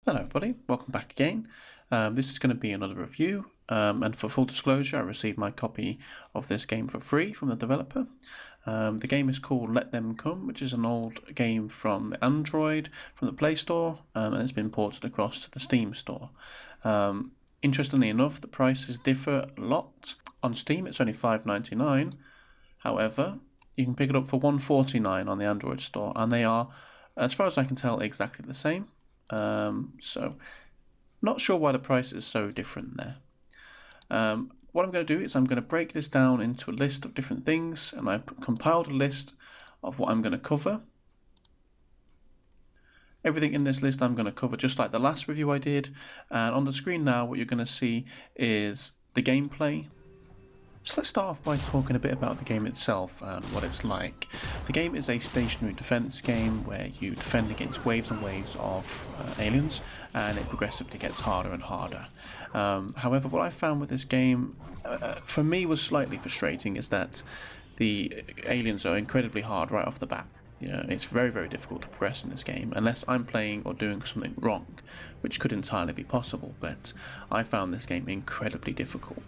Hello everybody, welcome back again. This is going to be another review, and for full disclosure, I received my copy of this game for free from the developer. The game is called Let Them Come, which is an old game from Android, from the Play Store, and it's been ported across to the Steam store. Interestingly enough, the prices differ a lot. On Steam it's only $5.99, however, you can pick it up for $1.49 on the Android store, and they are, as far as I can tell, exactly the same. So not sure why the price is so different there. What I'm going to do is I'm going to break this down into a list of different things, and I've compiled a list of what I'm going to cover. Everything in this list I'm going to cover just like the last review I did, and on the screen now what you're going to see is the gameplay. So let's start off by talking a bit about the game itself and what it's like. The game is a stationary defense game where you defend against waves and waves of aliens, and it progressively gets harder and harder. However, what I found with this game, for me, was slightly frustrating, is that the aliens are incredibly hard right off the bat. It's very, very difficult to progress in this game unless I'm playing or doing something wrong, which could entirely be possible, but I found this game incredibly difficult.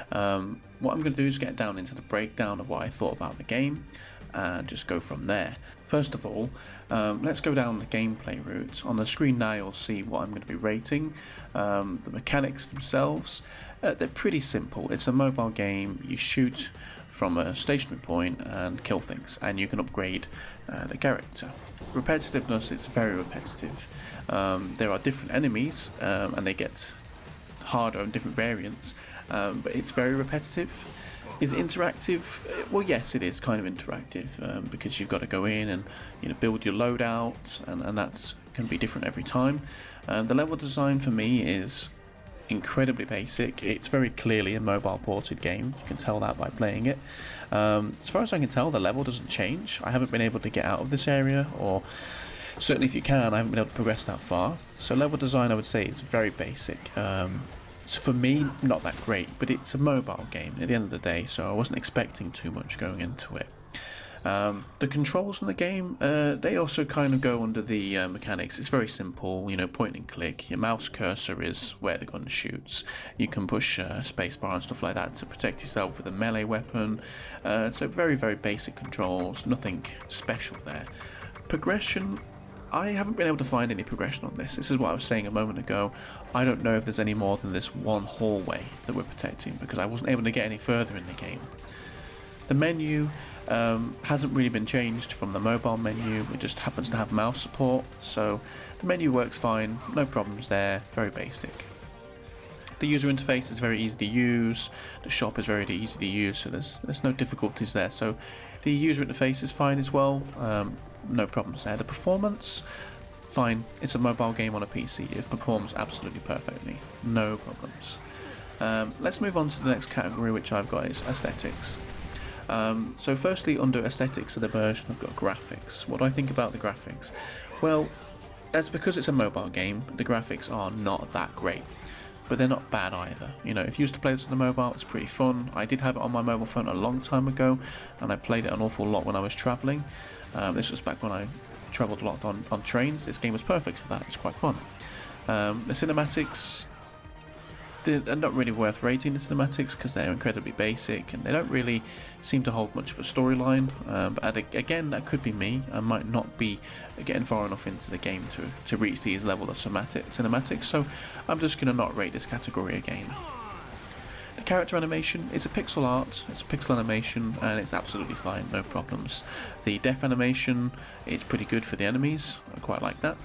What I'm going to do is get down into the breakdown of what I thought about the game and just go from there. First of all, let's go down the gameplay route. On the screen now you'll see what I'm going to be rating. The mechanics themselves, they're pretty simple. It's a mobile game. You shoot from a stationary point and kill things, and you can upgrade the character. Repetitiveness, it's very repetitive. There are different enemies and they get harder and different variants, but it's very repetitive. Is it interactive? Well, yes, it is kind of interactive, because you've got to go in and build your loadout, and that can be different every time. The level design for me is incredibly basic. It's very clearly a mobile ported game. You can tell that by playing it. As far as I can tell, the level doesn't change. I haven't been able to get out of this area, or certainly if you can, I haven't been able to progress that far. So level design, I would say, is very basic. For me, not that great, but it's a mobile game at the end of the day, so I wasn't expecting too much going into it. The controls in the game, they also kind of go under the mechanics. It's very simple, point and click. Your mouse cursor is where the gun shoots. You can push spacebar and stuff like that to protect yourself with a melee weapon. So very, very basic controls, nothing special there. Progression, I haven't been able to find any progression on this. This is what I was saying a moment ago. I don't know if there's any more than this one hallway that we're protecting, because I wasn't able to get any further in the game. The menu hasn't really been changed from the mobile menu. It just happens to have mouse support, so the menu works fine, no problems there, very basic. The user interface is very easy to use, the shop is very easy to use, so there's no difficulties there. So the user interface is fine as well, no problems there. The performance, fine, it's a mobile game on a PC, it performs absolutely perfectly, no problems. Let's move on to the next category, which I've got is aesthetics. So firstly, under aesthetics and immersion, I've got graphics. What do I think about the graphics? Well, that's because it's a mobile game, the graphics are not that great, but they're not bad either. If you used to play this on the mobile, it's pretty fun. I did have it on my mobile phone a long time ago, and I played it an awful lot when I was travelling. This was back when I travelled a lot on trains. This game was perfect for that, it's quite fun. The cinematics, they're not really worth rating, the cinematics, because they're incredibly basic and they don't really seem to hold much of a storyline, but again, that could be me. I might not be getting far enough into the game to reach these level of cinematics, so I'm just going to not rate this category again. The character animation is a pixel art, it's a pixel animation, and it's absolutely fine, no problems. The death animation is pretty good for the enemies, I quite like that.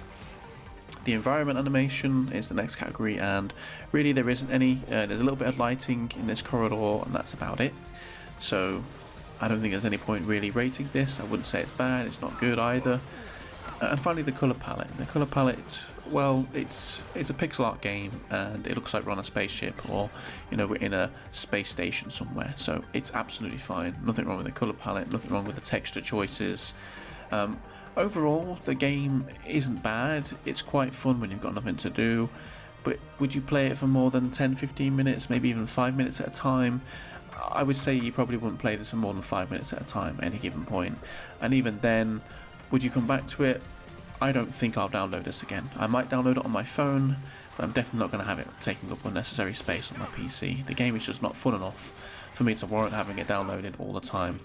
The environment animation is the next category, and really there isn't any. There's a little bit of lighting in this corridor, and that's about it. So I don't think there's any point really rating this. I wouldn't say it's bad, it's not good either. And finally, the colour palette. The colour palette, well, it's a pixel art game, and it looks like we're on a spaceship, or we're in a space station somewhere. So it's absolutely fine. Nothing wrong with the colour palette. Nothing wrong with the texture choices. Overall, the game isn't bad. It's quite fun when you've got nothing to do, but would you play it for more than 10-15 minutes, maybe even 5 minutes at a time? I would say you probably wouldn't play this for more than 5 minutes at a time at any given point, and even then, would you come back to it? I don't think I'll download this again. I might download it on my phone, but I'm definitely not going to have it taking up unnecessary space on my PC. The game is just not fun enough for me to warrant having it downloaded all the time.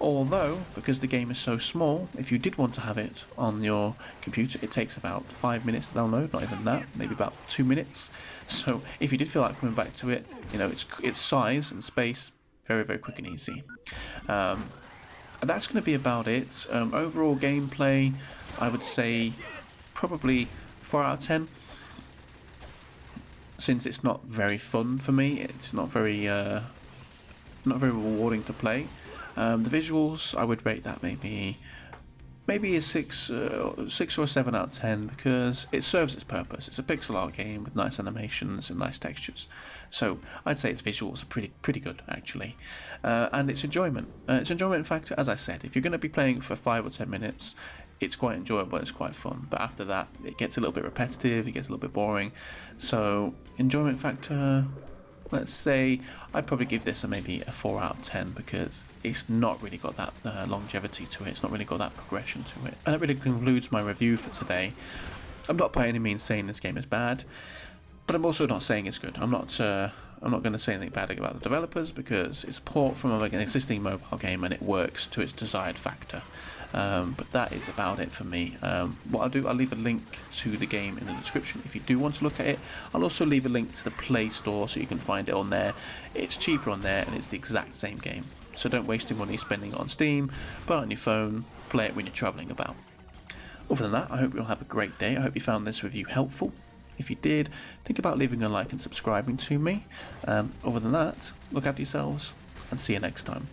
Although, because the game is so small, if you did want to have it on your computer, it takes about 5 minutes to download, not even that, maybe about 2 minutes. So if you did feel like coming back to it, you know, its size and space, very, very quick and easy. And that's going to be about it. Overall gameplay, I would say probably 4 out of 10. Since it's not very fun for me, it's not very rewarding to play. The visuals, I would rate that maybe a 6 or a 7 out of 10 because it serves its purpose. It's a pixel art game with nice animations and nice textures. So I'd say its visuals are pretty good actually. And its enjoyment. Its enjoyment factor, as I said, if you're going to be playing for 5 or 10 minutes, it's quite enjoyable, it's quite fun. But after that, it gets a little bit repetitive, it gets a little bit boring. So enjoyment factor, let's say I'd probably give this maybe a 4 out of 10 because it's not really got that longevity to it. It's not really got that progression to it. And that really concludes my review for today. I'm not by any means saying this game is bad, but I'm also not saying it's good. I'm not going to say anything bad about the developers because it's a port from an existing mobile game and it works to its desired factor. But that is about it for me. What I'll do, I'll leave a link to the game in the description if you do want to look at it. I'll also leave a link to the Play Store so you can find it on there. It's cheaper on there and it's the exact same game. So don't waste your money spending it on Steam, buy it on your phone, play it when you're travelling about. Other than that, I hope you'll have a great day. I hope you found this review helpful. If you did, think about leaving a like and subscribing to me. Other than that, look after yourselves and see you next time.